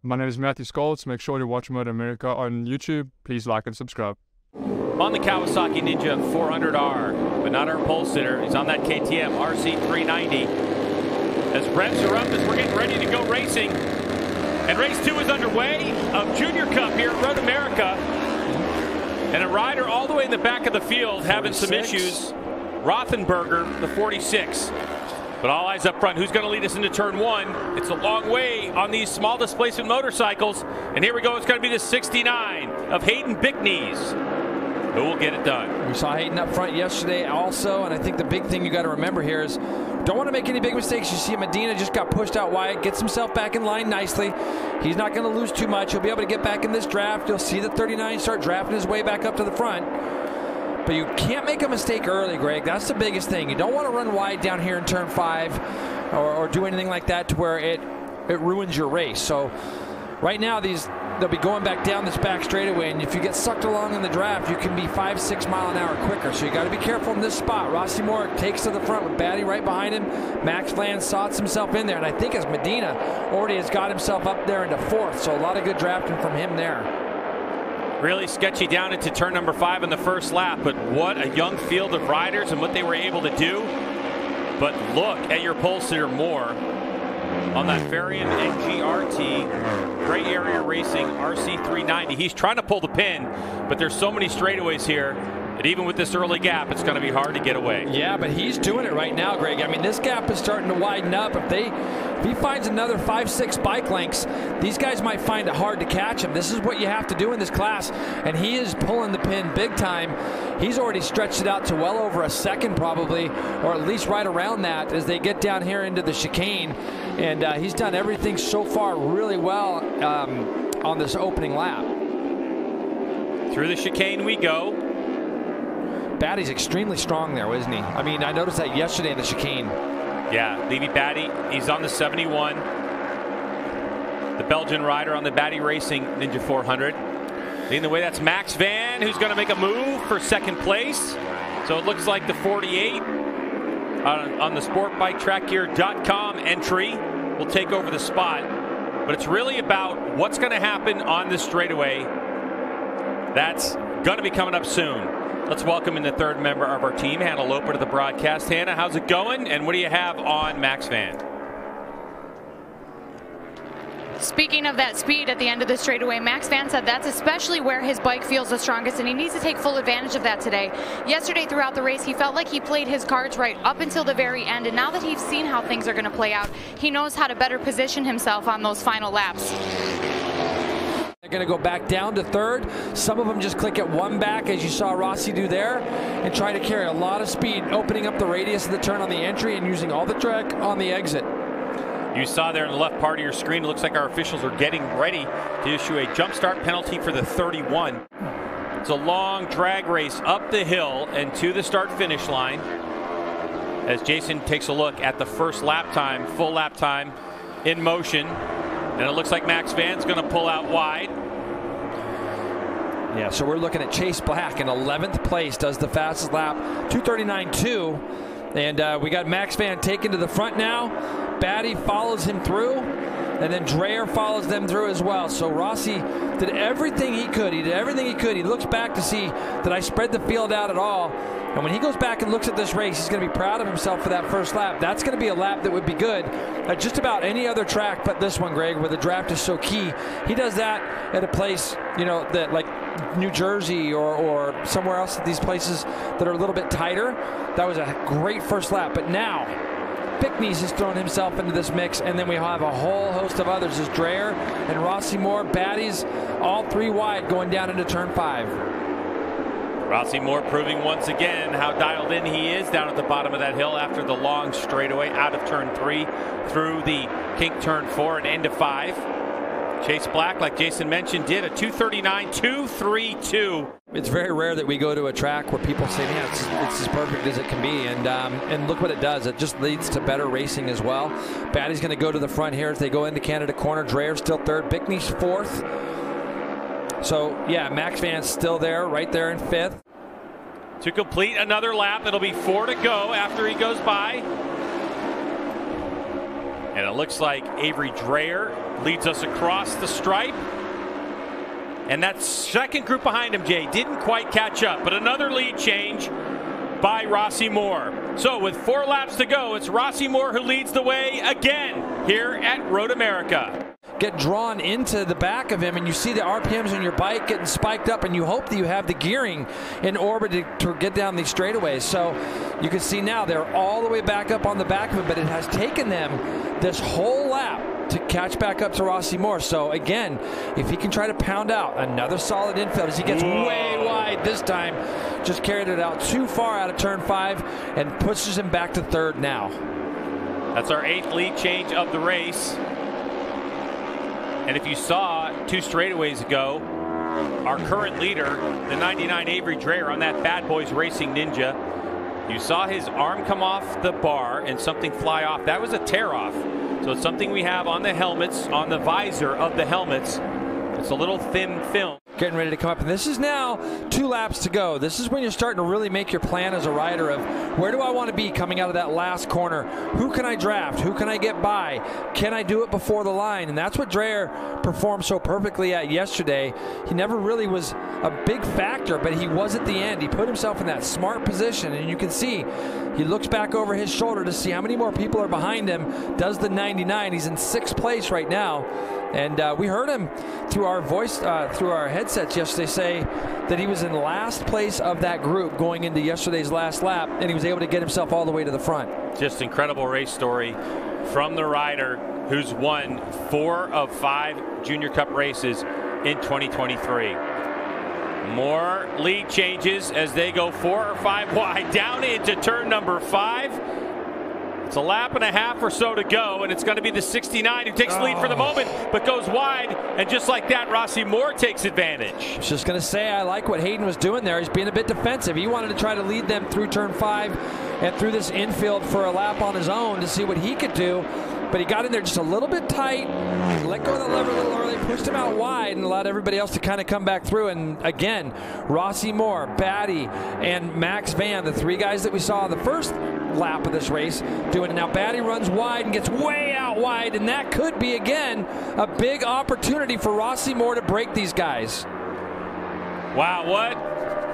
My name is Matthew Scholz. Make sure to watch MotoAmerica on YouTube. Please like and subscribe. On the Kawasaki Ninja 400R, but not our pole sitter. He's on that KTM RC390. As revs are up, as we're getting ready to go racing. And race 2 is underway of Junior Cup here at MotoAmerica. And a rider all the way in the back of the field 46. Having some issues. Rothenberger, the 46. But all eyes up front. Who's going to lead us into turn 1? It's a long way on these small displacement motorcycles. And here we go. It's going to be the 69 of Hayden Bickneys. Who will get it done? We saw Hayden up front yesterday also. And I think the big thing you got to remember here is don't want to make any big mistakes. You see Medina just got pushed out wide. Gets himself back in line nicely. He's not going to lose too much. He'll be able to get back in this draft. You'll see the 39 start drafting his way back up to the front. But you can't make a mistake early, Greg. That's the biggest thing. You don't want to run wide down here in turn 5 or do anything like that to where it ruins your race. So right now they'll be going back down this back straightaway, and if you get sucked along in the draft, you can be 5-6 mile an hour quicker. So you got to be careful in this spot. Rossi Moore takes to the front with Batty right behind him. Max Van sots himself in there, and I think as Medina already has got himself up there into 4th. So a lot of good drafting from him there. Really sketchy down into turn number 5 in the first lap, but what a young field of riders and what they were able to do. But look at your pole sitter Moore on that Varian NGRT Gray Area Racing RC390. He's trying to pull the pin, but there's so many straightaways here that even with this early gap, it's going to be hard to get away. Yeah, but he's doing it right now, Greg. I mean, this gap is starting to widen up. If he finds another 5-6 bike lengths, these guys might find it hard to catch him. This is what you have to do in this class, and he is pulling the pin big time. He's already stretched it out to well over a second probably, or at least right around that as they get down here into the chicane. And he's done everything so far really well on this opening lap. Through the chicane we go. Batty's extremely strong there, isn't he? I mean, I noticed that yesterday in the chicane. Yeah, Levi Batty, he's on the 71. The Belgian rider on the Batty Racing Ninja 400. Leading the way, that's Max Van, who's going to make a move for second place. So it looks like the 48 on the sportbiketrackgear.com entry will take over the spot. But it's really about what's going to happen on this straightaway. That's going to be coming up soon. Let's welcome in the third member of our team, Hannah Loper, to the broadcast. Hannah, how's it going? And what do you have on Max Van? Speaking of that speed at the end of the straightaway, Max Van said that's especially where his bike feels the strongest, and he needs to take full advantage of that today. Yesterday throughout the race, he felt like he played his cards right up until the very end, and now that he's seen how things are going to play out, he knows how to better position himself on those final laps. They're going to go back down to 3rd. Some of them just click at 1 back, as you saw Rossi do there, and try to carry a lot of speed, opening up the radius of the turn on the entry and using all the track on the exit. You saw there in the left part of your screen, it looks like our officials are getting ready to issue a jump start penalty for the 31. It's a long drag race up the hill and to the start finish line as Jason takes a look at the first lap time, full lap time in motion. And it looks like Max Van's going to pull out wide. Yeah, so we're looking at Chase Black in 11th place, does the fastest lap, 2:39.2. And we got Max Van taken to the front now. Batty follows him through, and then Dreyer follows them through as well. So Rossi did everything he could. He did everything he could. He looks back to see, did I spread the field out at all? And when he goes back and looks at this race, he's going to be proud of himself for that first lap. That's going to be a lap that would be good at just about any other track but this one, Greg, where the draft is so key. He does that at a place, you know, that like New Jersey or somewhere else at these places that are a little bit tighter. That was a great first lap. But now, Bickneys has thrown himself into this mix, and then we have a whole host of others as Dreyer and Rossi Moore, Batty's, all 3 wide going down into turn 5. Rossi Moore proving once again how dialed in he is down at the bottom of that hill after the long straightaway out of turn 3 through the kink turn 4 and into 5. Chase Black, like Jason mentioned, did a 2:39.232. It's very rare that we go to a track where people say, man, it's as perfect as it can be. And look what it does. It just leads to better racing as well. Batty's going to go to the front here as they go into Canada corner. Dreyer still 3rd. Bickney's 4th. So, yeah, Max Van's still there, right there in 5th. To complete another lap, it'll be 4 to go after he goes by. And it looks like Avery Dreyer leads us across the stripe. And that second group behind him, Jay, didn't quite catch up. But another lead change by Rossi Moore. So with 4 laps to go, it's Rossi Moore who leads the way again here at MotoAmerica. Get drawn into the back of him, and you see the RPMs on your bike getting spiked up, and you hope that you have the gearing in orbit to get down these straightaways. So you can see now they're all the way back up on the back of him, but it has taken them this whole lap to catch back up to Rossi Moore. So again, if he can try to pound out another solid infield as he gets way wide this time, just carried it out too far out of turn 5 and pushes him back to 3rd now. That's our 8th lead change of the race. And if you saw 2 straightaways ago, our current leader, the 99 Avery Dreyer on that Bad Boys Racing Ninja, you saw his arm come off the bar and something fly off. That was a tear off. So it's something we have on the helmets, on the visor of the helmets. It's a little thin film. Getting ready to come up, and this is now 2 laps to go. This is when you're starting to really make your plan as a rider of where do I want to be coming out of that last corner? Who can I draft? Who can I get by? Can I do it before the line? And that's what Dreyer performed so perfectly at yesterday. He never really was a big factor, but he was at the end. He put himself in that smart position, and you can see he looks back over his shoulder to see how many more people are behind him. Does the 99. He's in 6th place right now. And we heard him through our voice, through our headsets yesterday say that he was in last place of that group going into yesterday's last lap, and he was able to get himself all the way to the front. Just incredible race story from the rider who's won 4 of 5 Junior Cup races in 2023. More lead changes as they go 4 or 5 wide down into turn number 5. It's a lap and a half or so to go, and it's going to be the 69 who takes the lead for the moment, but goes wide, and just like that, Rossi Moore takes advantage. I was just going to say, I like what Hayden was doing there. He's being a bit defensive. He wanted to try to lead them through turn 5 and through this infield for a lap on his own to see what he could do, but he got in there just a little bit tight, let go of the lever a little early, pushed him out wide, and allowed everybody else to kind of come back through. And again, Rossi Moore, Batty, and Max Van, the 3 guys that we saw in the first lap of this race doing it. Now Batty runs wide and gets way out wide, and that could be again a big opportunity for Rossi Moore to break these guys. Wow, what?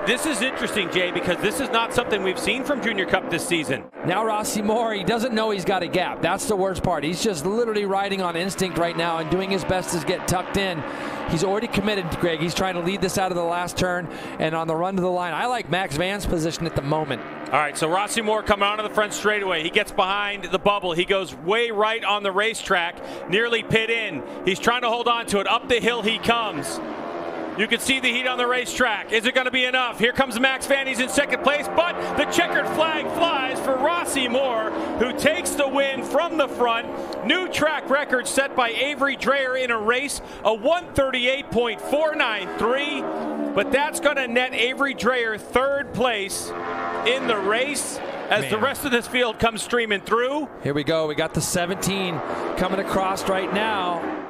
This is interesting, Jay, because this is not something we've seen from Junior Cup this season. Now Rossi Moore, he doesn't know he's got a gap. That's the worst part. He's just literally riding on instinct right now and doing his best to get tucked in. He's already committed, Greg. He's trying to lead this out of the last turn and on the run to the line. I like Max Van's position at the moment. All right, so Rossi Moore coming onto the front straightaway. He gets behind the bubble. He goes way right on the racetrack, nearly pit in. He's trying to hold on to it. Up the hill he comes. You can see the heat on the racetrack. Is it going to be enough? Here comes Max Van. He's in 2nd place, but the checkered flag flies for Rossi Moore, who takes the win from the front. New track record set by Avery Dreyer in a race, a 138.493. But that's going to net Avery Dreyer 3rd place in the race as the rest of this field comes streaming through. Here we go. We got the 17 coming across right now.